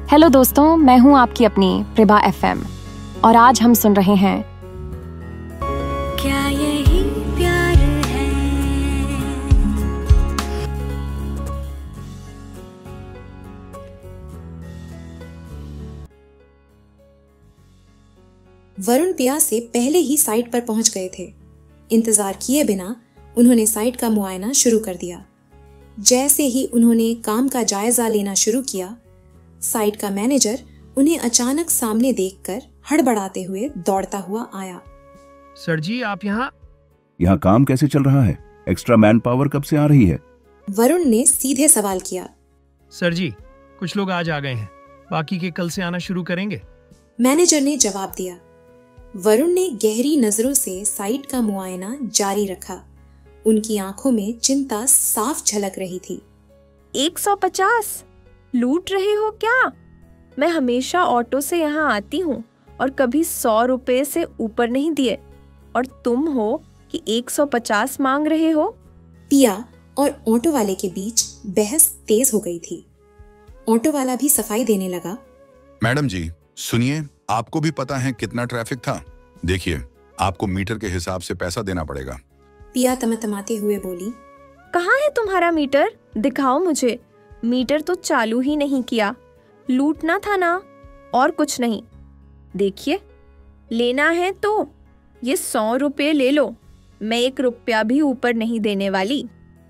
Hello दोस्तों, मैं हूं आपकी अपनी प्रभा एफएम और आज हम सुन रहे हैं क्या यही प्यार है। वरुण पिया से पहले ही साइट पर पहुंच गए थे। इंतजार किए बिना उन्होंने साइट का मुआयना शुरू कर दिया। जैसे ही उन्होंने काम का जायजा लेना शुरू किया, साइट का मैनेजर उन्हें अचानक सामने देखकर हड़बड़ाते हुए दौड़ता हुआ आया। सर जी, आप यहाँ काम कैसे चल रहा है? एक्स्ट्रा मैन पावर कब से आ रही है? वरुण ने सीधे सवाल किया। सर जी, कुछ लोग आज आ गए हैं, बाकी के कल से आना शुरू करेंगे। मैनेजर ने जवाब दिया। वरुण ने गहरी नजरों से साइट का मुआयना जारी रखा। उनकी आंखों में चिंता साफ झलक रही थी। 150 लूट रहे हो क्या? मैं हमेशा ऑटो से यहाँ आती हूँ और कभी 100 रुपए से ऊपर नहीं दिए, और तुम हो कि 150 मांग रहे हो। पिया और ऑटो वाले के बीच बहस तेज हो गई थी। ऑटो वाला भी सफाई देने लगा। मैडम जी सुनिए, आपको भी पता है कितना ट्रैफिक था। देखिए, आपको मीटर के हिसाब से पैसा देना पड़ेगा। पिया तमतमाते हुए बोली। कहाँ है तुम्हारा मीटर? दिखाओ मुझे। मीटर तो चालू ही नहीं किया। लूटना था ना, और कुछ नहीं। देखिए, लेना है तो ये 100 रुपए ले लो। मैं 1 रुपया भी ऊपर नहीं देने वाली।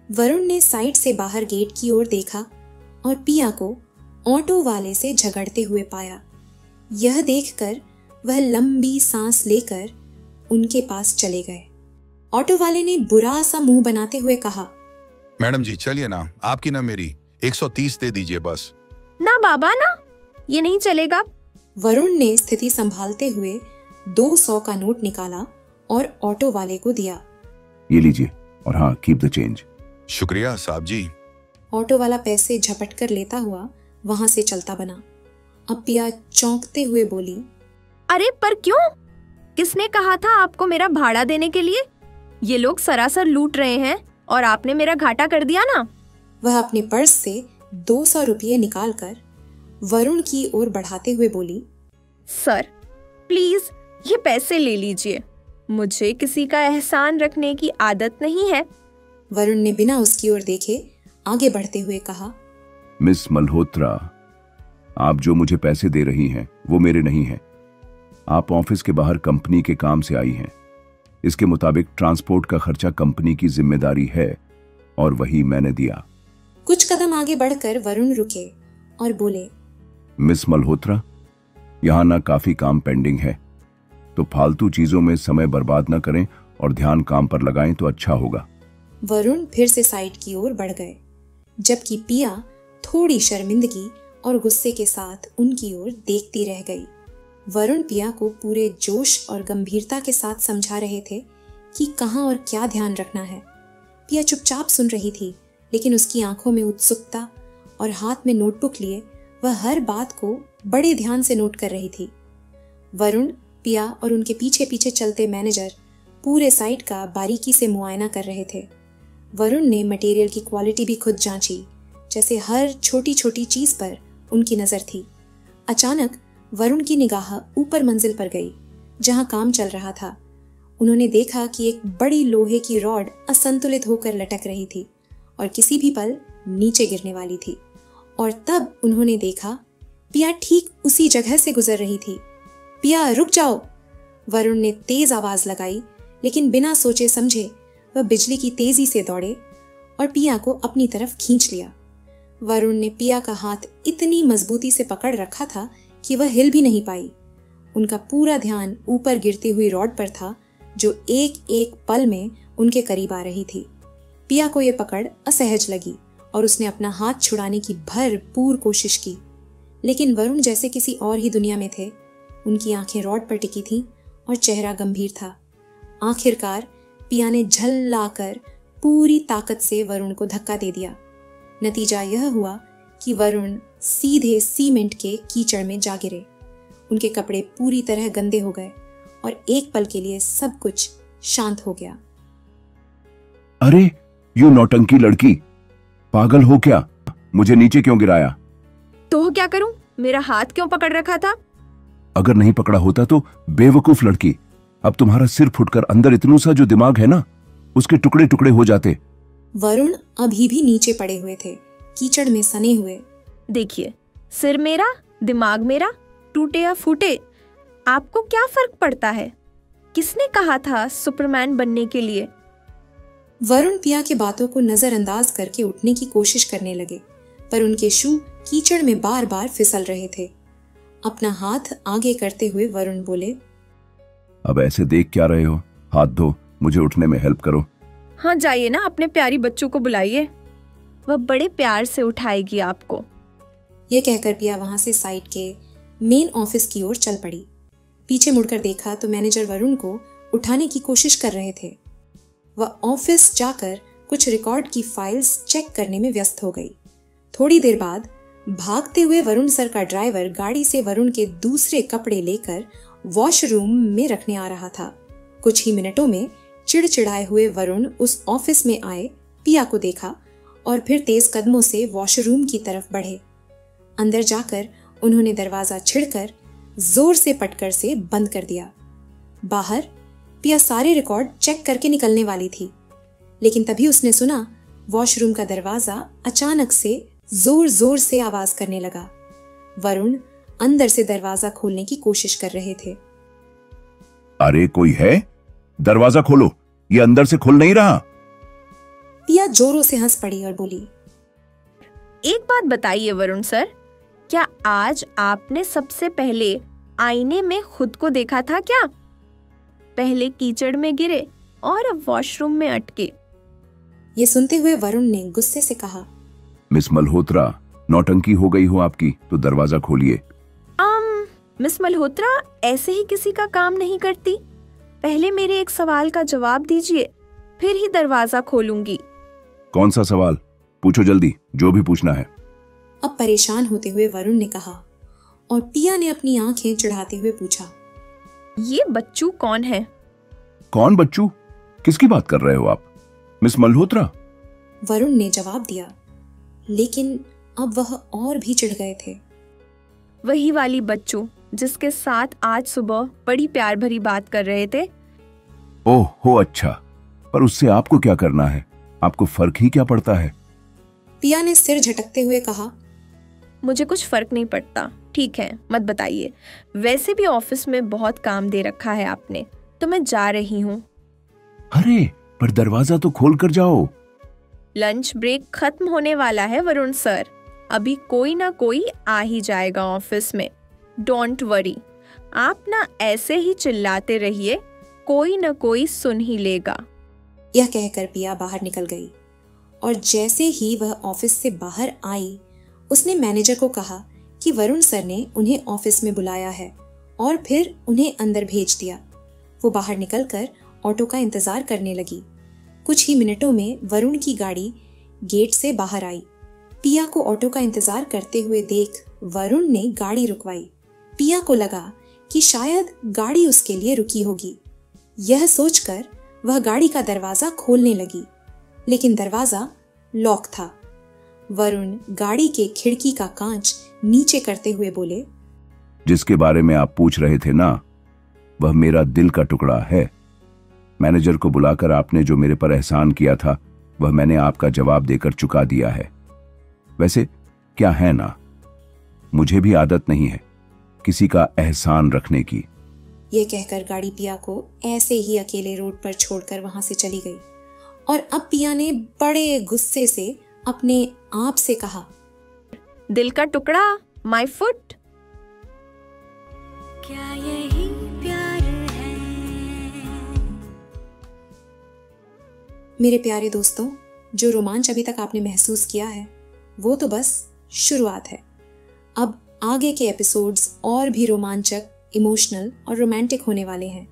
वरुण ने साइट से बाहर गेट की ओर देखा और पिया को ऑटो वाले से झगड़ते हुए पाया। यह देखकर वह लंबी सांस लेकर उनके पास चले गए। ऑटो वाले ने बुरा सा मुंह बनाते हुए कहा, मैडम जी चलिए ना, आपकी ना मेरी 130 दे दीजिए बस। ना बाबा ना, ये नहीं चलेगा। वरुण ने स्थिति संभालते हुए 200 का नोट निकाला और ऑटो वाले को दिया। ये लीजिए, और हाँ, कीप द चेंज। शुक्रिया साहब जी। ऑटो वाला पैसे झपट कर लेता हुआ वहां से चलता बना। अब पिया चौंकते हुए बोली, अरे पर क्यों? किसने कहा था आपको मेरा भाड़ा देने के लिए? ये लोग सरासर लूट रहे हैं और आपने मेरा घाटा कर दिया ना। वह अपने पर्स से 200 रुपये निकालकर वरुण की ओर बढ़ाते हुए बोली, सर प्लीज ये पैसे ले लीजिए। मुझे किसी का एहसान रखने की आदत नहीं है। वरुण ने बिना उसकी ओर देखे आगे बढ़ते हुए कहा, मिस मल्होत्रा, आप जो मुझे पैसे दे रही हैं वो मेरे नहीं हैं। आप ऑफिस के बाहर कंपनी के काम से आई हैं। इसके मुताबिक ट्रांसपोर्ट का खर्चा कंपनी की जिम्मेदारी है और वही मैंने दिया। कुछ कदम आगे बढ़कर वरुण रुके और बोले, मिस मल्होत्रा, यहाँ ना काफी काम पेंडिंग है, तो फालतू चीजों में समय बर्बाद न करें और ध्यान काम पर लगाएं तो अच्छा होगा। वरुण फिर से साइट की ओर बढ़ गए, जबकि पिया थोड़ी शर्मिंदगी और गुस्से के साथ उनकी ओर देखती रह गई। वरुण पिया को पूरे जोश और गंभीरता के साथ समझा रहे थे कि कहाँ और क्या ध्यान रखना है। पिया चुपचाप सुन रही थी, लेकिन उसकी आंखों में उत्सुकता और हाथ में नोटबुक लिए वह हर बात को बड़े ध्यान से नोट कर रही थी। वरुण, पिया और उनके पीछे पीछे चलते मैनेजर पूरे साइट का बारीकी से मुआयना कर रहे थे। वरुण ने मटेरियल की क्वालिटी भी खुद जांची, जैसे हर छोटी छोटी चीज पर उनकी नजर थी। अचानक वरुण की निगाह ऊपर मंजिल पर गई, जहां काम चल रहा था। उन्होंने देखा कि एक बड़ी लोहे की रॉड असंतुलित होकर लटक रही थी और किसी भी पल नीचे गिरने वाली थी। और तब उन्होंने देखा पिया ठीक उसी जगह से गुजर रही थी। पिया रुक जाओ! वरुण ने तेज आवाज लगाई, लेकिन बिना सोचे समझे वह बिजली की तेजी से दौड़े और पिया को अपनी तरफ खींच लिया। वरुण ने पिया का हाथ इतनी मजबूती से पकड़ रखा था कि वह हिल भी नहीं पाई। उनका पूरा ध्यान ऊपर गिरती हुई रॉड पर था, जो एक एक पल में उनके करीब आ रही थी। पिया को यह पकड़ असहज लगी और उसने अपना हाथ छुड़ाने की भरपूर कोशिश की, लेकिन वरुण जैसे किसी और ही दुनिया में थे। उनकी आंखें रॉड पर टिकी थीं और चेहरा गंभीर था। आखिरकार पिया ने झल्लाकर पूरी ताकत से वरुण को धक्का दे दिया। नतीजा यह हुआ कि वरुण सीधे सीमेंट के कीचड़ में जा गिरे। उनके कपड़े पूरी तरह गंदे हो गए और एक पल के लिए सब कुछ शांत हो गया। अरे यू नौटंकी लड़की, पागल हो क्या? मुझे नीचे क्यों गिराया? तो क्या करूं? मेरा हाथ क्यों पकड़ रखा था? अगर नहीं पकड़ा होता तो बेवकूफ लड़की, अब तुम्हारा सिर फुटकर अंदर इतनू सा जो दिमाग है ना, उसके टुकड़े टुकड़े हो जाते। वरुण अभी भी नीचे पड़े हुए थे, कीचड़ में सने हुए। देखिए, सिर मेरा, दिमाग मेरा, टूटे या फूटे, आपको क्या फर्क पड़ता है? किसने कहा था सुपरमैन बनने के लिए? वरुण पिया की बातों को नजरअंदाज करके उठने की कोशिश करने लगे, पर उनके शू कीचड़ में बार बार फिसल रहे थे। अपना हाथ आगे करते हुए वरुण बोले, अब ऐसे देख क्या रहे हो? हाथ धो, मुझे उठने में हेल्प करो। हाँ जाइए ना, अपने प्यारी बच्चों को बुलाइए, वह बड़े प्यार से उठाएगी आपको। यह कहकर पिया वहां से साइड के मेन ऑफिस की ओर चल पड़ी। पीछे मुड़कर देखा तो मैनेजर वरुण को उठाने की कोशिश कर रहे थे। वह ऑफिस जाकर कुछ रिकॉर्ड की फाइल्स चेक करने में व्यस्त हो गई। थोड़ी देर बाद भागते हुए वरुण सर का ड्राइवर गाड़ी से वरुण के दूसरे कपड़े लेकर वॉशरूम में रखने आ रहा था। कुछ ही मिनटों में चिड़चिड़ाए हुए वरुण उस ऑफिस में आए, पिया को देखा और फिर तेज कदमों से वॉशरूम की तरफ बढ़े। अंदर जाकर उन्होंने दरवाजा छिड़कर जोर से पटकर से बंद कर दिया। बाहर पिया सारे रिकॉर्ड चेक करके निकलने वाली थी, लेकिन तभी उसने सुना वॉशरूम का दरवाजा अचानक से जोर जोर से आवाज करने लगा। वरुण अंदर से दरवाजा खोलने की कोशिश कर रहे थे। अरे कोई है? दरवाजा खोलो, ये अंदर से खुल नहीं रहा। पिया जोरों से हंस पड़ी और बोली, एक बात बताइए वरुण सर, क्या आज आपने सबसे पहले आईने में खुद को देखा था क्या? पहले कीचड़ में गिरे और अब वॉशरूम में अटके। ये सुनते हुए वरुण ने गुस्से से कहा, मिस मल्होत्रा, नौटंकी हो गई हो आपकी, तो दरवाजा खोलिए। मिस मल्होत्रा ऐसे ही किसी का काम नहीं करती। पहले मेरे एक सवाल का जवाब दीजिए, फिर ही दरवाजा खोलूंगी। कौन सा सवाल? पूछो जल्दी, जो भी पूछना है। अब परेशान होते हुए वरुण ने कहा, और पिया ने अपनी आंखें चढ़ाते हुए पूछा, ये बच्चू कौन है? कौन बच्चू? किसकी बात कर रहे हो आप? मिस मल्होत्रा? वरुण ने जवाब दिया, लेकिन अब वह और भी चिढ़ गए थे। वही वाली बच्चू जिसके साथ आज सुबह बड़ी प्यार भरी बात कर रहे थे। ओह हो, अच्छा, पर उससे आपको क्या करना है? आपको फर्क ही क्या पड़ता है? पिया ने सिर झटकते हुए कहा, मुझे कुछ फर्क नहीं पड़ता। ठीक है, मत बताइए। वैसे भी ऑफिस में बहुत काम दे रखा है आपने, तो मैं जा रही हूँ। अरे पर दरवाजा तो खोल कर जाओ। लंच ब्रेक खत्म होने वाला है वरुण सर, अभी कोई ना कोई आ ही जाएगा ऑफिस में। डोंट वरी, आप ना ऐसे ही चिल्लाते रहिए, कोई ना कोई सुन ही लेगा। यह कहकर पिया बाहर निकल गई, और जैसे ही वह ऑफिस से बाहर आई, उसने मैनेजर को कहा कि वरुण सर ने उन्हें ऑफिस में बुलाया है और फिर उन्हें अंदर भेज दिया। वो बाहर निकलकर ऑटो का इंतजार करने लगी। कुछ ही मिनटों में वरुण की गाड़ी गेट से बाहर आई। पिया को ऑटो का इंतजार करते हुए देख वरुण ने गाड़ी रुकवाई। पिया को लगा कि शायद गाड़ी उसके लिए रुकी होगी। यह सोचकर वह गाड़ी का दरवाजा खोलने लगी, लेकिन दरवाजा लॉक था। वरुण गाड़ी के खिड़की का कांच नीचे करते हुए बोले, जिसके बारे में आप पूछ रहे थे ना, वह मेरा दिल का टुकड़ा है। मैनेजर को बुलाकर आपने जो मेरे पर एहसान किया था, वह मैंने आपका जवाब देकर चुका दिया है। वैसे क्या है ना, मुझे भी आदत नहीं है किसी का एहसान रखने की। यह कहकर गाड़ी पिया को ऐसे ही अकेले रोड पर छोड़कर वहां से चली गई, और अब पिया ने बड़े गुस्से से अपने आप से कहा, दिल का टुकड़ा, माय फुट। क्या यही प्यार है? मेरे प्यारे दोस्तों, जो रोमांच अभी तक आपने महसूस किया है, वो तो बस शुरुआत है। अब आगे के एपिसोड्स और भी रोमांचक, इमोशनल और रोमांटिक होने वाले हैं।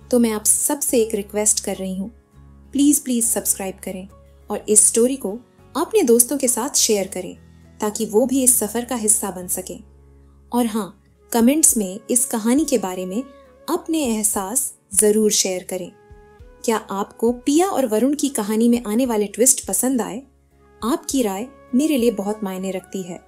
तो मैं आप सबसे एक रिक्वेस्ट कर रही हूँ, प्लीज सब्सक्राइब करें और इस स्टोरी को अपने दोस्तों के साथ शेयर करें, ताकि वो भी इस सफर का हिस्सा बन सकें। और हाँ, कमेंट्स में इस कहानी के बारे में अपने एहसास जरूर शेयर करें। क्या आपको पिया और वरुण की कहानी में आने वाले ट्विस्ट पसंद आए? आपकी राय मेरे लिए बहुत मायने रखती है।